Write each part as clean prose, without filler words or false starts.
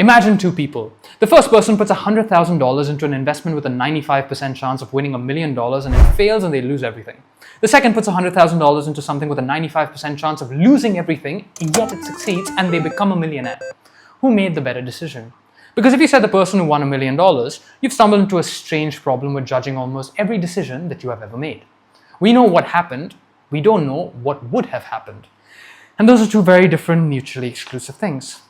Imagine two people. The first person puts $100,000 into an investment with a 95% chance of winning $1 million and it fails and they lose everything. The second puts $100,000 into something with a 95% chance of losing everything, yet it succeeds and they become a millionaire. Who made the better decision? Because if you said the person who won $1 million, you've stumbled into a strange problem with judging almost every decision that you have ever made. We know what happened, we don't know what would have happened. And those are two very different, mutually exclusive things.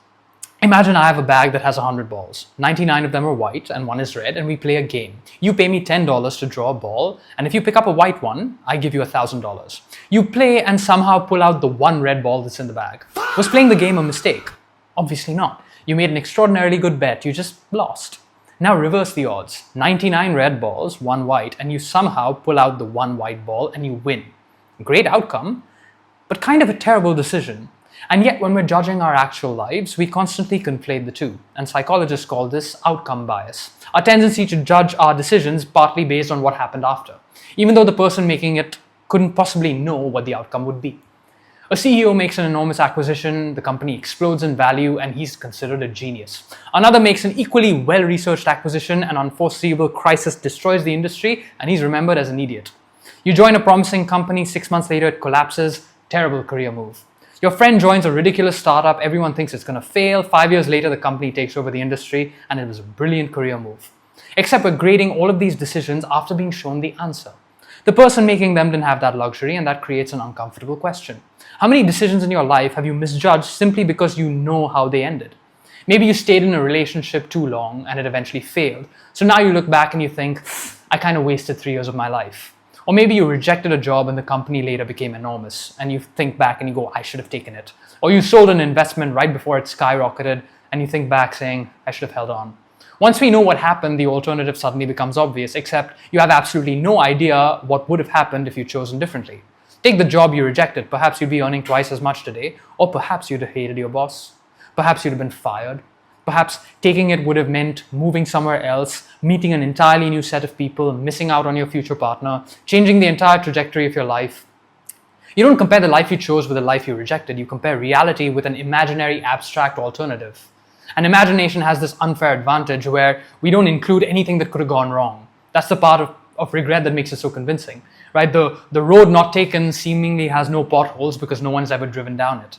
Imagine I have a bag that has 100 balls. 99 of them are white and one is red, and we play a game. You pay me $10 to draw a ball, and if you pick up a white one, I give you $1,000. You play and somehow pull out the one red ball that's in the bag. Was playing the game a mistake? Obviously not. You made an extraordinarily good bet, you just lost. Now reverse the odds. 99 red balls, one white, and you somehow pull out the one white ball and you win. Great outcome, but kind of a terrible decision. And yet when we're judging our actual lives, we constantly conflate the two. And psychologists call this outcome bias. Our tendency to judge our decisions partly based on what happened after, even though the person making it couldn't possibly know what the outcome would be. A CEO makes an enormous acquisition, the company explodes in value, and he's considered a genius. Another makes an equally well-researched acquisition, an unforeseeable crisis destroys the industry, and he's remembered as an idiot. You join a promising company, 6 months later it collapses, terrible career move. Your friend joins a ridiculous startup, everyone thinks it's going to fail, 5 years later the company takes over the industry, and it was a brilliant career move. Except we're grading all of these decisions after being shown the answer. The person making them didn't have that luxury, and that creates an uncomfortable question. How many decisions in your life have you misjudged simply because you know how they ended? Maybe you stayed in a relationship too long and it eventually failed. So now you look back and you think, I kind of wasted 3 years of my life. Or maybe you rejected a job and the company later became enormous and you think back and you go, I should have taken it. Or you sold an investment right before it skyrocketed and you think back saying, I should have held on. Once we know what happened, the alternative suddenly becomes obvious, except you have absolutely no idea what would have happened if you'd chosen differently. Take the job you rejected. Perhaps you'd be earning twice as much today, or perhaps you'd have hated your boss. Perhaps you'd have been fired. Perhaps taking it would have meant moving somewhere else, meeting an entirely new set of people, missing out on your future partner, changing the entire trajectory of your life. You don't compare the life you chose with the life you rejected. You compare reality with an imaginary abstract alternative. And imagination has this unfair advantage where we don't include anything that could have gone wrong. That's the part of regret that makes it so convincing. Right? The road not taken seemingly has no potholes because no one's ever driven down it.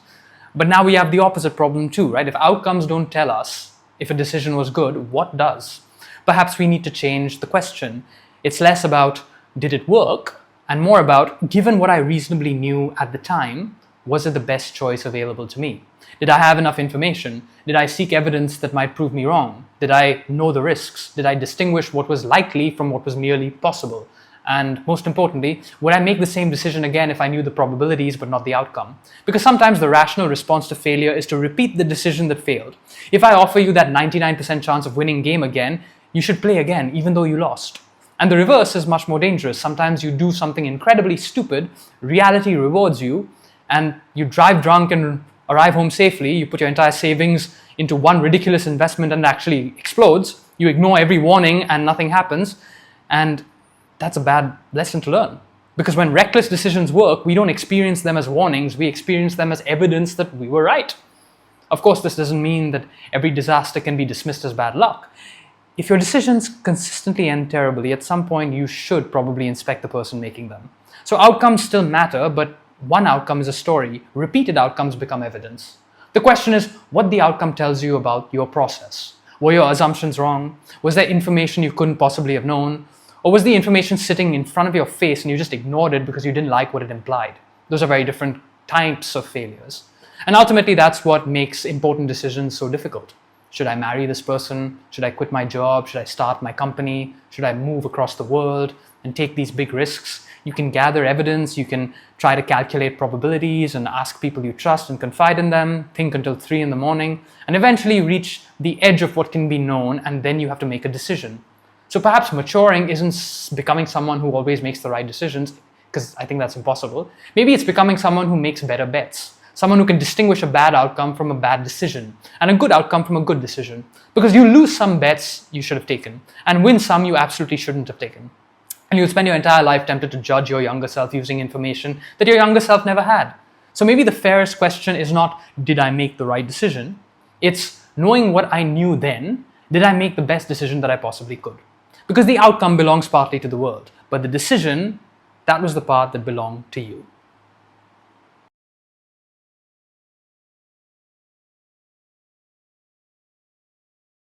But now we have the opposite problem too, right? If outcomes don't tell us if a decision was good, what does? Perhaps we need to change the question. It's less about did it work and more about, given what I reasonably knew at the time, was it the best choice available to me? Did I have enough information? Did I seek evidence that might prove me wrong? Did I know the risks? Did I distinguish what was likely from what was merely possible? And most importantly, would I make the same decision again if I knew the probabilities but not the outcome? Because sometimes the rational response to failure is to repeat the decision that failed. If I offer you that 99% chance of winning game again, you should play again even though you lost. And the reverse is much more dangerous. Sometimes you do something incredibly stupid, reality rewards you, and you drive drunk and arrive home safely, you put your entire savings into one ridiculous investment and it actually explodes, you ignore every warning and nothing happens, and that's a bad lesson to learn. Because when reckless decisions work, we don't experience them as warnings, we experience them as evidence that we were right. Of course, this doesn't mean that every disaster can be dismissed as bad luck. If your decisions consistently end terribly, at some point you should probably inspect the person making them. So outcomes still matter, but one outcome is a story. Repeated outcomes become evidence. The question is what the outcome tells you about your process. Were your assumptions wrong? Was there information you couldn't possibly have known? Or was the information sitting in front of your face and you just ignored it because you didn't like what it implied? Those are very different types of failures. And ultimately, that's what makes important decisions so difficult. Should I marry this person? Should I quit my job? Should I start my company? Should I move across the world and take these big risks? You can gather evidence, you can try to calculate probabilities and ask people you trust and confide in them, think until 3 in the morning, and eventually reach the edge of what can be known, and then you have to make a decision. So perhaps maturing isn't becoming someone who always makes the right decisions, because I think that's impossible. Maybe it's becoming someone who makes better bets. Someone who can distinguish a bad outcome from a bad decision, and a good outcome from a good decision. Because you lose some bets you should have taken, and win some you absolutely shouldn't have taken. And you'll spend your entire life tempted to judge your younger self using information that your younger self never had. So maybe the fairest question is not, did I make the right decision? It's, knowing what I knew then, did I make the best decision that I possibly could? Because the outcome belongs partly to the world, but the decision, that was the part that belonged to you.